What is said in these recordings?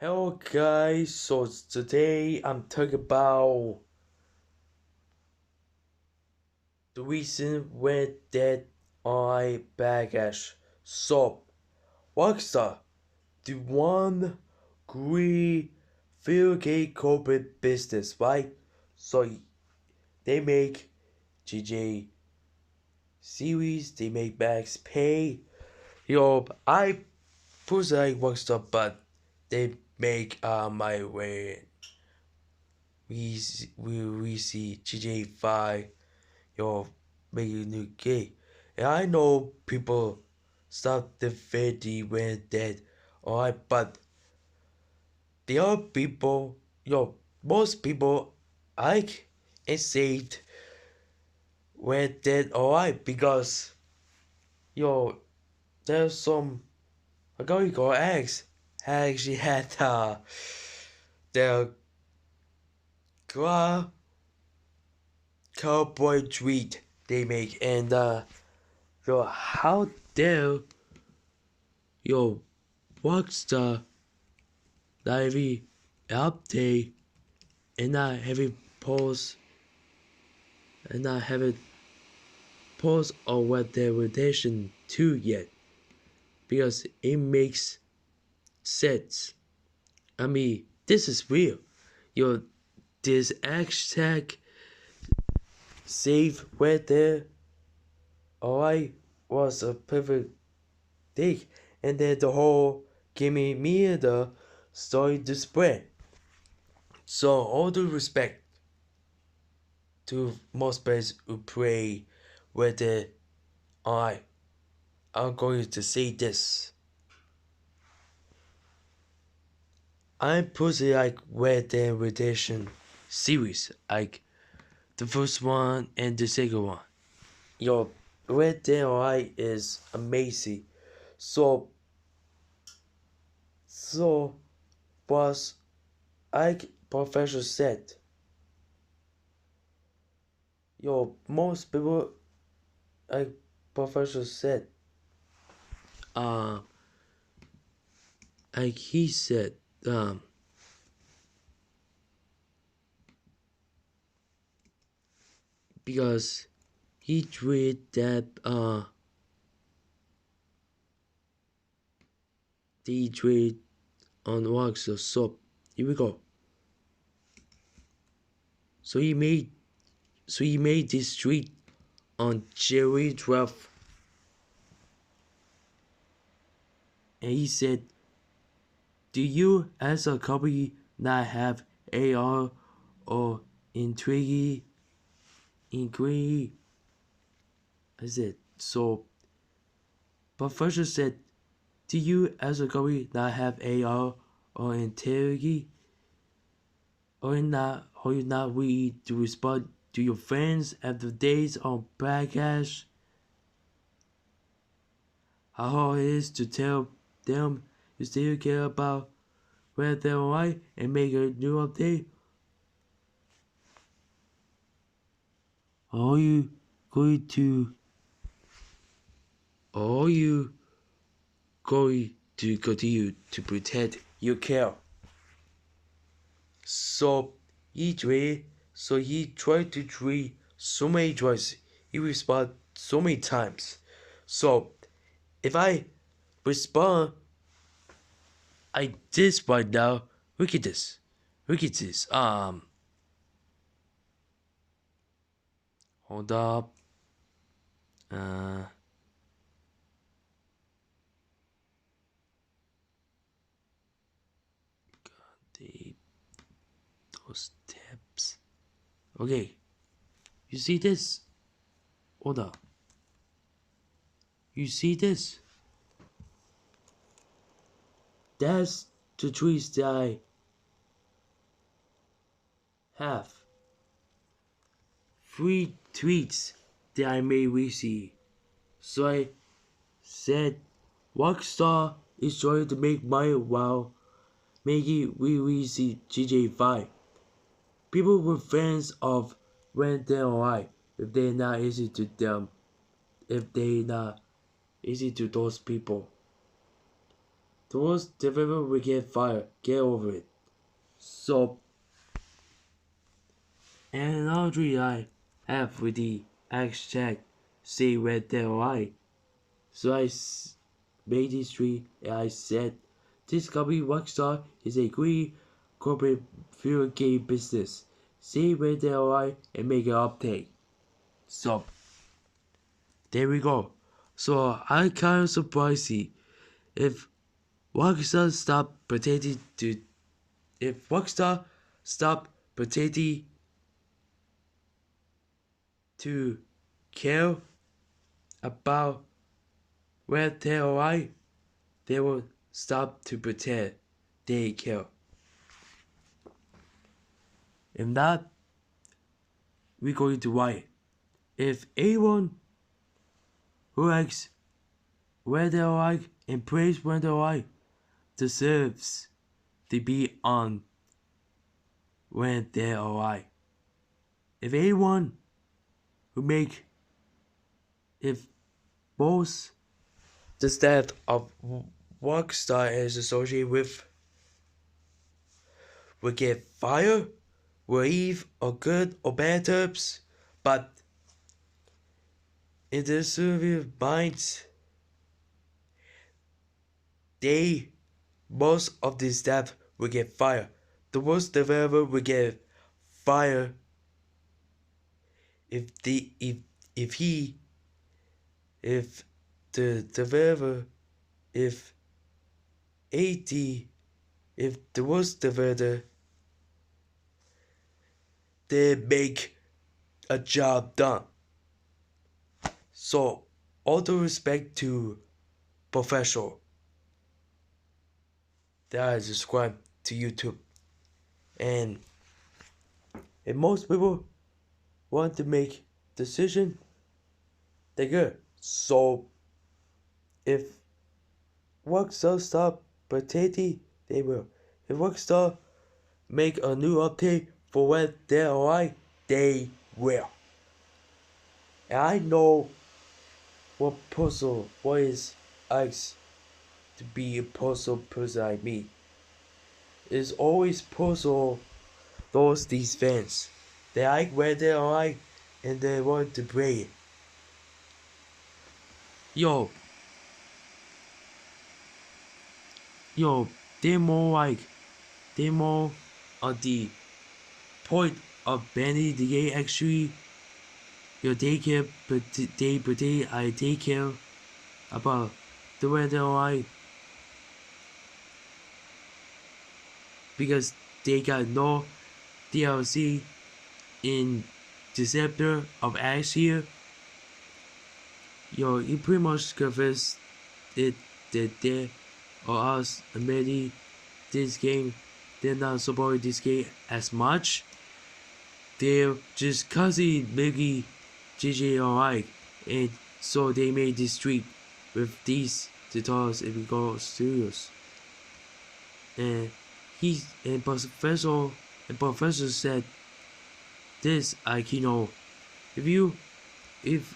Hello guys, so today I'm talking about the reason when that I baggage. So Rockstar, the one great video game corporate business, right? So they make GJ series, they make Max Pay. I personally like Rockstar, but they make my way we see GTA 5 making a new game. And I know people start the video when dead, alright, but the other people, most people like and saved when dead, alright, because yo, there's some a guy called Axe actually had the car cowboy tweet they make, and how dare yo Rockstar live update and not have it pause and not have it pause on what their rotation to yet, because it makes sense. I mean, this is real. Yo, this hashtag save right there, alright, was a perfect thing, and then the whole giving me the story to spread. So all due respect to most players who play whether I am going to say this. I'm personally like Red Dead Redemption series, like the first one and the second one. Yo, Red Dead Online is amazing. So, so was like Professor said, yo, most people like Professor said, uh, like he said, because he tweeted that they tweeted on Rockstar. So here we go. So he made this tweet on January 12th, and he said, "Do you as a company not have AR or intrigue?" I said, so Professor said, "Do you as a company not have AR or integrity, or you not ready to respond to your friends after days on podcast? How hard it is to tell them you still care about where they're right and make a new update? Are you going to are you going to continue to pretend you care?" So he tried to tweet so many times. He responded so many times. So if I respond I this right now, look at this. Look at this. Hold up. Uh the those tabs. Okay. You see this? Hold up. You see this? That's the trees that I have. 3 tweets that I made recently. So I said Rockstar is trying to make money while making release GTA 5. People were fans of Red Dead Online if they're not easy to them, if they not easy to those people. The worst developer will get fired. Get over it. So, and another dream I have with the hashtag say red dead or I. So made this tweet and I said, this company Rockstar is a greedy corporate video game business. Say red dead or I and make an update. So, there we go. So I kind of surprised if Rockstar stopped pretending to, if Rockstar stopped pretending to care about Red Dead Online, they will stop to pretend they care. If not, we're going to write. If anyone who likes Red Dead Online and praise Red Dead Online deserves to be on Red Dead Online. If anyone who make, if both the staff of Rockstar is associated with will get fired, will leave on good or bad terms, but in the Soviet minds, most of the staff will get fired. The worst developer will get fired if the developer, if the worst developer, they make a job done. So, all due respect to professional that I subscribe to YouTube, and if most people want to make decision, they're good. So, if Rockstar stop pretending, they will. If Rockstar make a new update for Red Dead Online, they will. And I know what is Axe to be a puzzle person like me. It's always puzzle these fans. They like Red Dead Online and they want to play it. Yo, they're more on the point of banning the game actually. They care, but I take care about the Red Dead Online because they got no DLC in December of last year. You pretty much convinced it that they or us admitting this game, they're not supporting this game as much. They're just constantly making GG Online, and so they made this streak with these tutorials and Go Studios. And Professor said this, like, if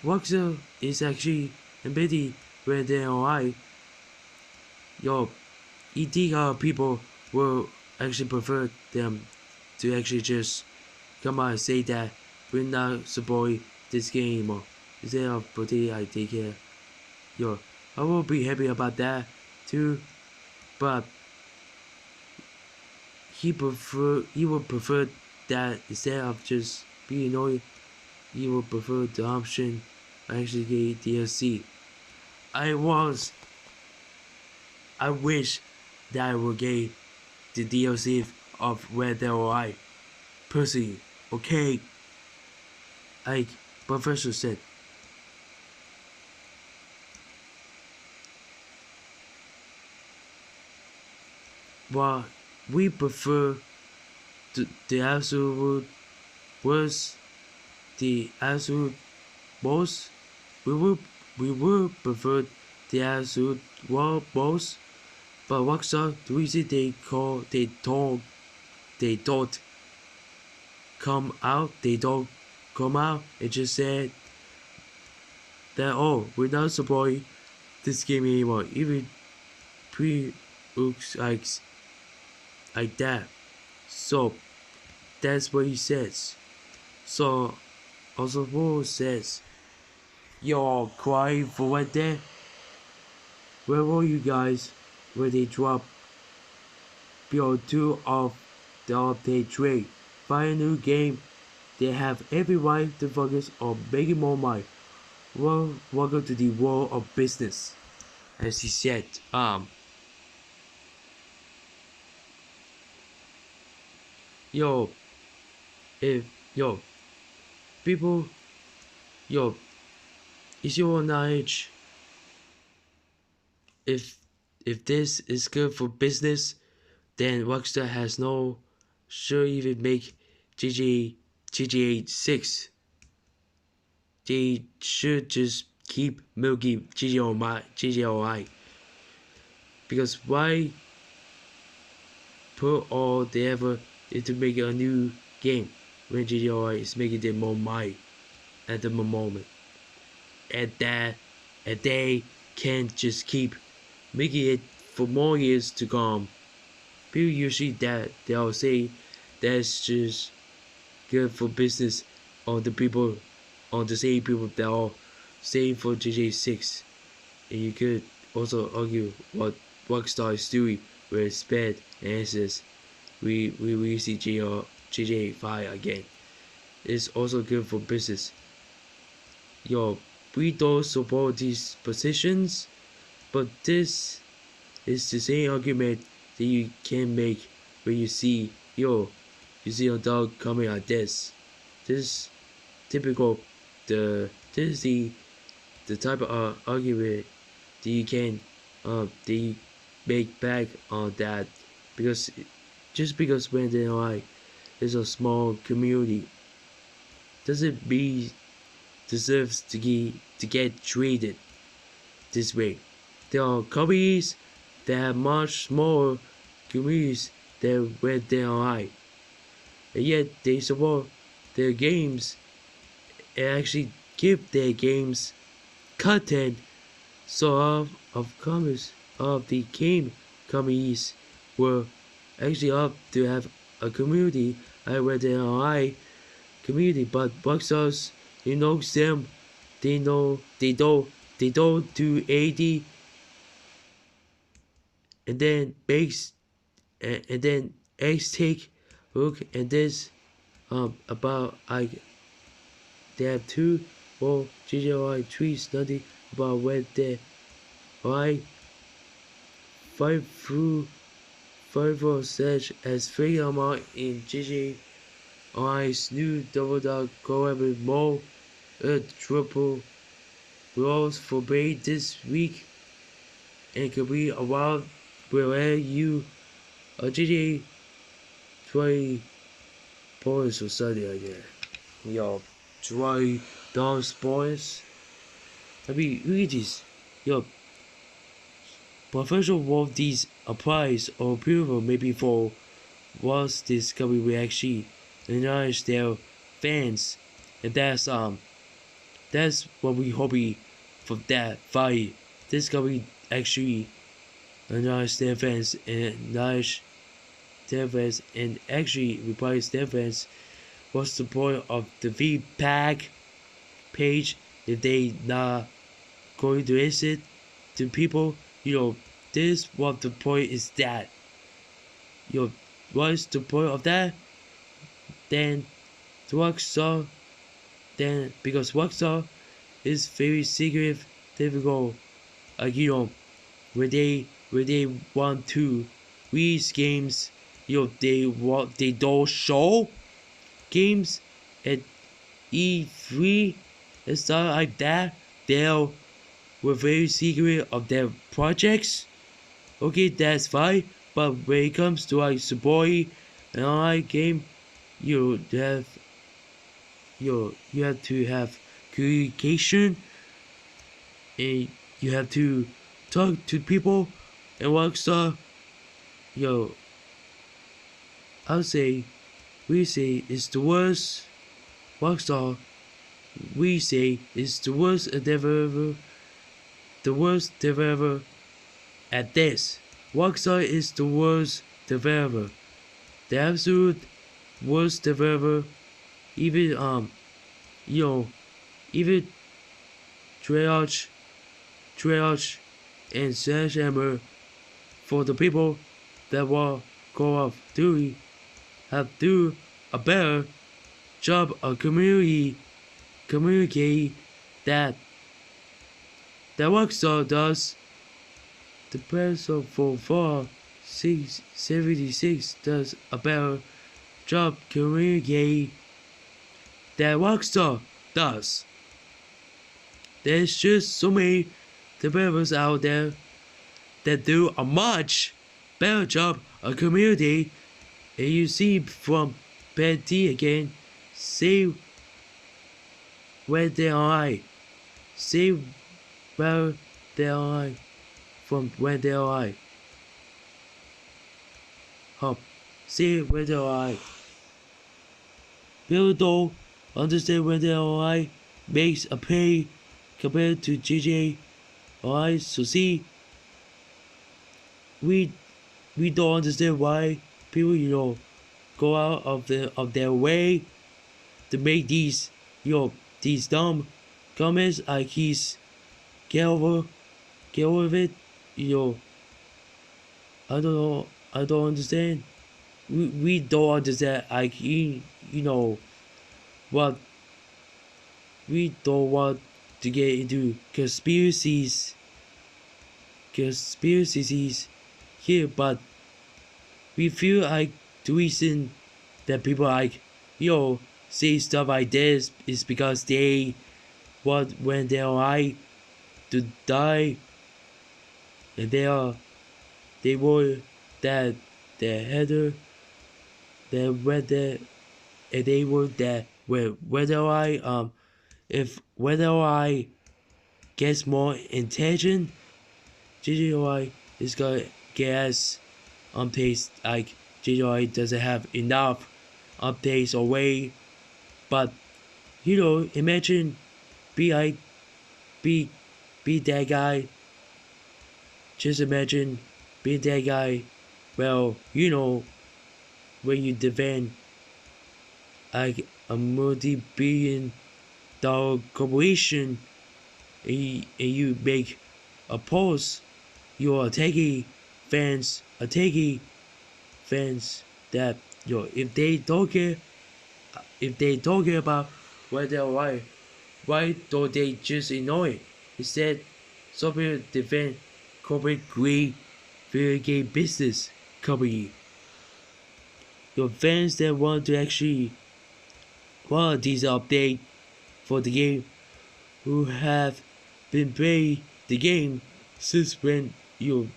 Rockstar is actually embedded Red Dead Online, you think people will actually prefer them to actually just come out and say that we're not supporting this game anymore instead of putting I take care. I will be happy about that too, but he would prefer that instead of just being annoyed. He would prefer the option actually get DLC. I wish that I would get the DLC of Red Dead Online personally. Okay, like Professor said. But we prefer the absolute worst, the absolute most. We will prefer the absolute most. But Rockstar, the reason they don't come out, and just said that, oh, we're not supporting this game anymore. Even looks like that. So that's what he says. So also Paul says, "Y'all cry for what day? Where were you guys when they dropped BO2 of the update trade? Find a new game. They have every right to focus on making more money. Well, welcome to the world of business." As he said, yo, if yo people, yo, is your knowledge if this is good for business, then Rockstar has no sure even make GTA 6. They should just keep milking GGOI. Because why put all the effort into making a new game when GGOI is making them more money at the moment? And they can't just keep making it for more years to come. People usually they'll say that's just good for business on the same people that are saying for GTA 6. And you could also argue what Rockstar is doing where it's bad and it says we see GTA 5 again. It's also good for business. Yo, we don't support these positions, but this is the same argument that you can make when you see a dog coming like this. This typical this is the type of argument that you can that you make back on that because just because when they like is a small community doesn't mean deserves to get treated this way. There are companies that have much smaller communities than where they are, and yet they support their games and actually give their games content. So of comments of the game companies were actually up to have a community where they are community, but Rockstars, you know them, they don't do AD and then makes and then X take look and this about they have two or GGI three study about where they I five through five or such as free amount in GGI's new double dog co-able more triple rolls for pay this week and could be a while where you a GTA 20 points or something like that. Yo, try those points. I mean, read this. Yo, professional world these applies or approval maybe for what's this company will actually acknowledge their fans, and that's what we hoping for that fight. This company actually acknowledge their fans and acknowledge their fans and actually replies their fans. What's the point of the feedback page if they not going to listen to people? This what the point is that. What's the point of that? Then the Rockstar, then because Rockstar is very secretive, difficult. Like when they want to release games, they don't show games at E3 and stuff like that. Were very secret of their projects. Okay, that's fine. But when it comes to like supporting an online game, you have you have to have communication and you have to talk to people and Rockstar. I'll say we say it's the worst Rockstar. We say it's the worst developer at this. Rockstar is the worst developer. The absolute worst developer. Even you know, even Treyarch and Sledgehammer for the people that will Call of Duty have do a better job of communicate that Rockstar does. The person for Fallout 76 does a better job communicate that Rockstar does. There's just so many developers out there that do a much better job of community, and you see from Betty again, see where they are, see where they are from where they are. Hop, see where they are. People don't understand where they are makes a pay compared to JJ. Alright, so see, we don't understand why people go out of their way to make these these dumb comments like he's get over it. I don't know, I don't understand. We don't understand like what we don't want to get into conspiracies here, but we feel like the reason that people say stuff like this is because they want when they're alive to die, and they were that their header that whether and they were that whether I gets more intelligent, GGI is gonna guess updates like GGI doesn't have enough updates away. But imagine be like be that guy. Just imagine being that guy. Well, when you defend like a multi-billion-dollar corporation, and you make a post, you are taking fans that if they don't care about what they're right, why don't they just ignore it? Instead, some people defend corporate greed, video game business company. Your fans that want to actually want these update for the game, who have been playing the game since when you're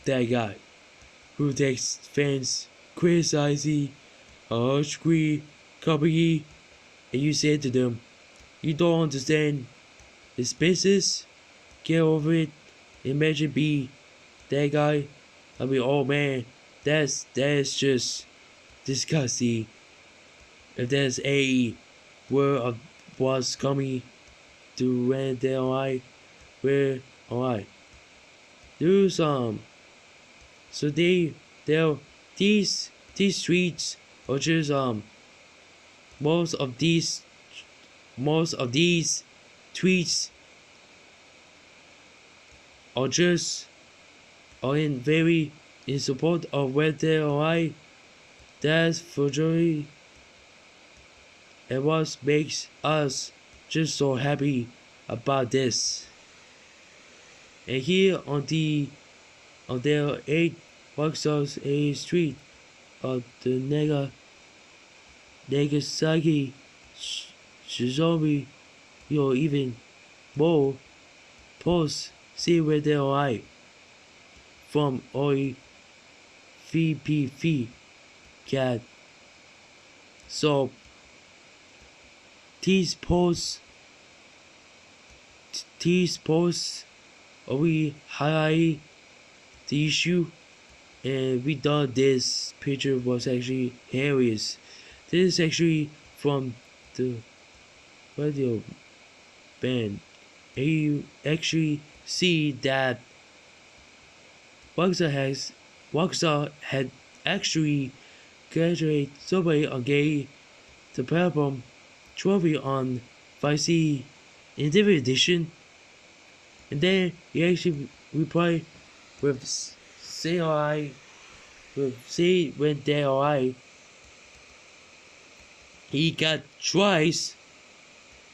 that guy who takes fans criticizing a large company, and you say to them, you don't understand this business, get over it. Imagine be that guy. I mean, oh man, that's just disgusting. If there's a word of what's coming to when they're alright, we're alright. Do some. So these streets are just most of these tweets are in support of where they're alright. That's for joy, and what makes us just so happy about this. And here on their 8 Rockstar's A Street of the Nagasaki Shizomi, even more posts, see where they are from Oi VPV cat. So these posts we highlight the issue, and we thought this picture was actually hilarious. This is actually from the radio band, and you actually see that Rockstar had actually graduated somebody on gay the platform trophy on Vice City in different edition, and then he actually replied with CRI with C when they alright. He got twice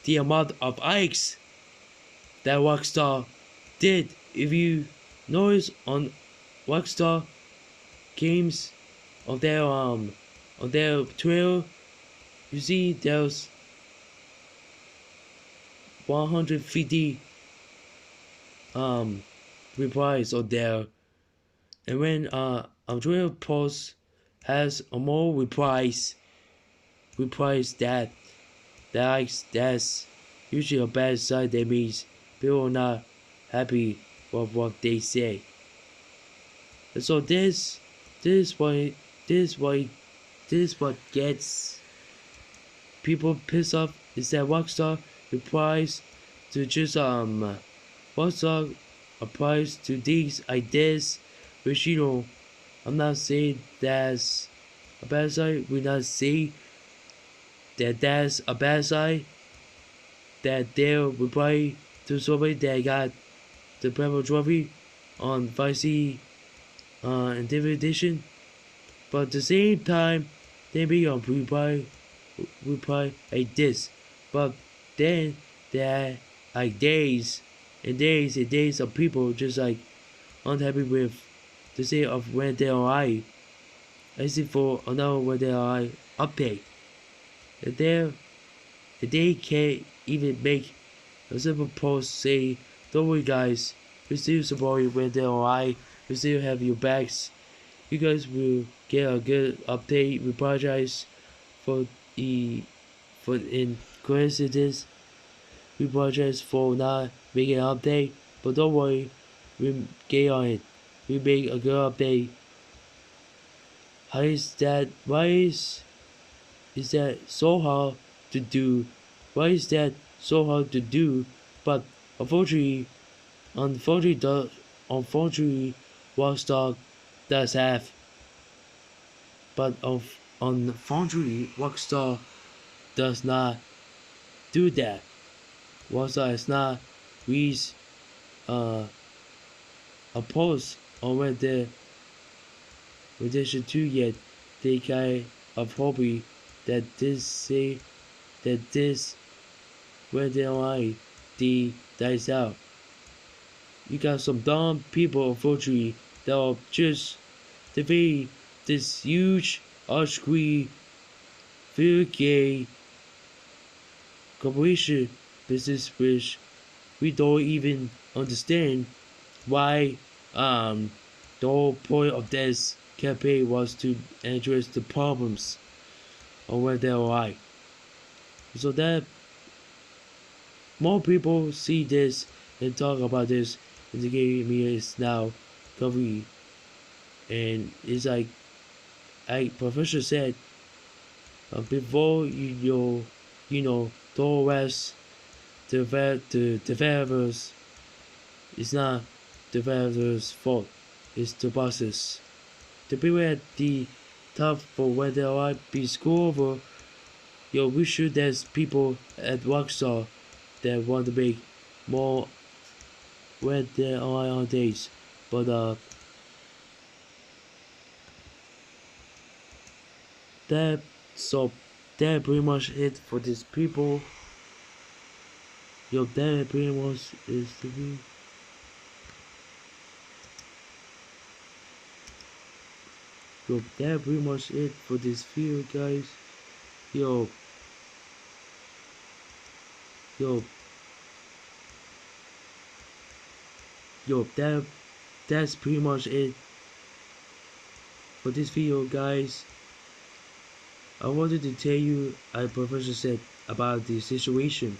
the amount of Axe that Rockstar did. If you notice on Rockstar games on their Twitter, you see there's 150 replies on there, and when a Twitter post has more replies that's usually a bad sign. That means people are not happy with what they say. And so this what gets people pissed off is that Rockstar replies to just Rockstar applies to these ideas, which I'm not saying that's a bad side. We not say that that's a bad side. That they'll reply to somebody that got the Purple Trophy on Vice City in different edition, but at the same time they be on reply like this. But then there are like days and days of people just like unhappy with the state of when they are asking for another when they are update. And they can't even make a simple post say, "Don't worry guys, we still support you when they're alright, we still have your backs. You guys will get a good update. We apologize for in coincidence. We apologize for not making an update, but don't worry, we get on it. We make a good update." How is that? Why is that so hard to do? Why is that so hard to do? But unfortunately, Rockstar does have. But unfortunately, Rockstar does not do that. Rockstar has not reached a post on where the edition 2 yet. They kind of hoping that this when they online the dies out. You got some dumb people unfortunately that are just defeat this huge archery video game corporation business, which we don't even understand why the whole point of this campaign was to address the problems of where they are. So that more people see this and talk about this in the game media is now covering. And it's like Professor said, before you know the rest the developers, it's not developers' fault, it's the bosses. The people at the top for where they are be screwed over. We should there's people at Rockstar that want to make more where they are nowadays. But that pretty much it for these people. That pretty much is the view. That pretty much it for this video, guys. Yo, that's pretty much it for this video, guys. I wanted to tell you, Professor said about the situation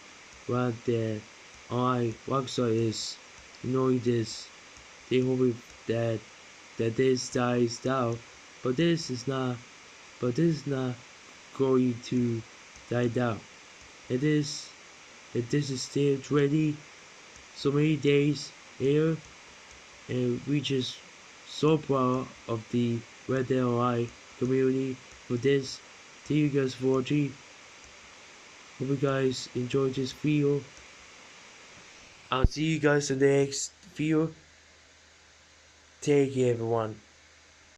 where the Rockstar is knowing this. They hope that this dies down, but this is not going to die down. This is still ready so many days here, and we just so proud of the Red Dead Online community for this. Thank you guys for watching. Hope you guys enjoyed this video. I'll see you guys in the next video. Take care everyone.